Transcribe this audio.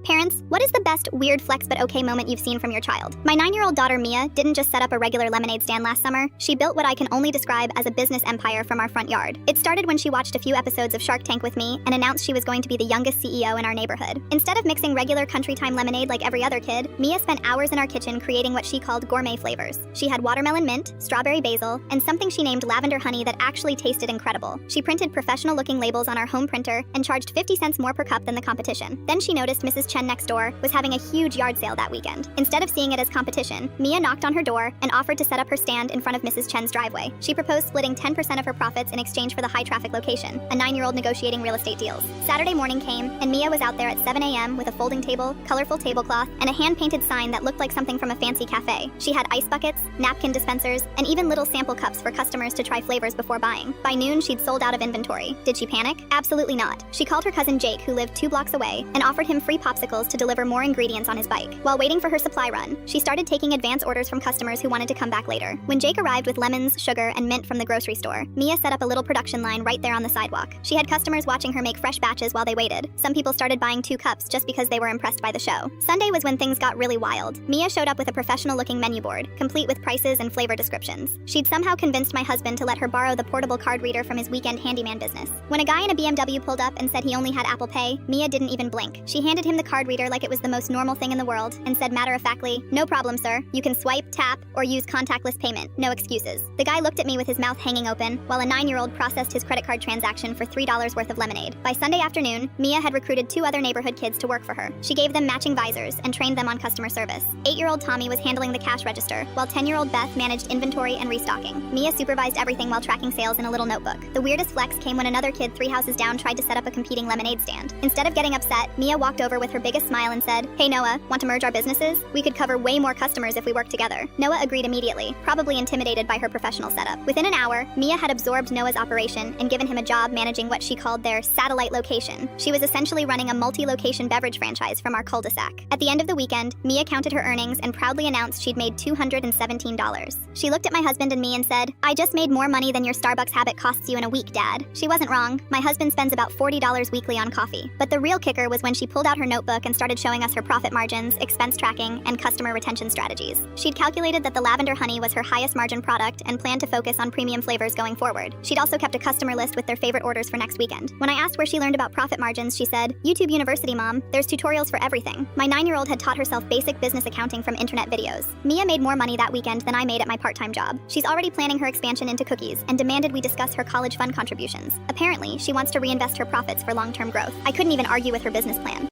Parents, what is the best weird flex but okay moment you've seen from your child? My 9-year-old daughter Mia didn't just set up a regular lemonade stand last summer, she built what I can only describe as a business empire from our front yard. It started when she watched a few episodes of Shark Tank with me and announced she was going to be the youngest CEO in our neighborhood. Instead of mixing regular country time lemonade like every other kid, Mia spent hours in our kitchen creating what she called gourmet flavors. She had watermelon mint, strawberry basil, and something she named lavender honey that actually tasted incredible. She printed professional-looking labels on our home printer and charged 50 cents more per cup than the competition. Then she noticed Mrs. Chen next door was having a huge yard sale that weekend. Instead of seeing it as competition, Mia knocked on her door and offered to set up her stand in front of Mrs. Chen's driveway. She proposed splitting 10% of her profits in exchange for the high-traffic location, a 9-year-old negotiating real estate deals. Saturday morning came, and Mia was out there at 7 a.m. with a folding table, colorful tablecloth, and a hand-painted sign that looked like something from a fancy cafe. She had ice buckets, napkin dispensers, and even little sample cups for customers to try flavors before buying. By noon, she'd sold out of inventory. Did she panic? Absolutely not. She called her cousin Jake, who lived 2 blocks away, and offered him free popsicles to deliver more ingredients on his bike. While waiting for her supply run, she started taking advance orders from customers who wanted to come back later. When Jake arrived with lemons, sugar, and mint from the grocery store, Mia set up a little production line right there on the sidewalk. She had customers watching her make fresh batches while they waited. Some people started buying 2 cups just because they were impressed by the show. Sunday was when things got really wild. Mia showed up with a professional-looking menu board, complete with prices and flavor descriptions. She'd somehow convinced my husband to let her borrow the portable card reader from his weekend handyman business. When a guy in a BMW pulled up and said he only had Apple Pay, Mia didn't even blink. She handed him the card reader like it was the most normal thing in the world and said matter-of-factly, "No problem, sir. You can swipe, tap, or use contactless payment. No excuses." The guy looked at me with his mouth hanging open, while a 9-year-old processed his credit card transaction for $3 worth of lemonade. By Sunday afternoon, Mia had recruited 2 other neighborhood kids to work for her. She gave them matching visors and trained them on customer service. 8-year-old Tommy was handling the cash register, while 10-year-old Beth managed inventory and restocking. Mia supervised everything while tracking sales in a little notebook. The weirdest flex came when another kid 3 houses down tried to set up a competing lemonade stand. Instead of getting upset, Mia walked over with her biggest smile and said, "Hey Noah, want to merge our businesses? We could cover way more customers if we work together." Noah agreed immediately, probably intimidated by her professional setup. Within an hour, Mia had absorbed Noah's operation and given him a job managing what she called their satellite location. She was essentially running a multi-location beverage franchise from our cul-de-sac. At the end of the weekend, Mia counted her earnings and proudly announced she'd made $217. She looked at my husband and me and said, "I just made more money than your Starbucks habit costs you in a week, Dad." She wasn't wrong. My husband spends about $40 weekly on coffee. But the real kicker was when she pulled out her notebook and started showing us her profit margins, expense tracking, and customer retention strategies. She'd calculated that the lavender honey was her highest margin product and planned to focus on premium flavors going forward. She'd also kept a customer list with their favorite orders for next weekend. When I asked where she learned about profit margins, she said, "YouTube University, Mom. There's tutorials for everything." My 9-year-old had taught herself basic business accounting from internet videos. Mia made more money that weekend than I made at my part-time job. She's already planning her expansion into cookies and demanded we discuss her college fund contributions. Apparently, she wants to reinvest her profits for long-term growth. I couldn't even argue with her business plan.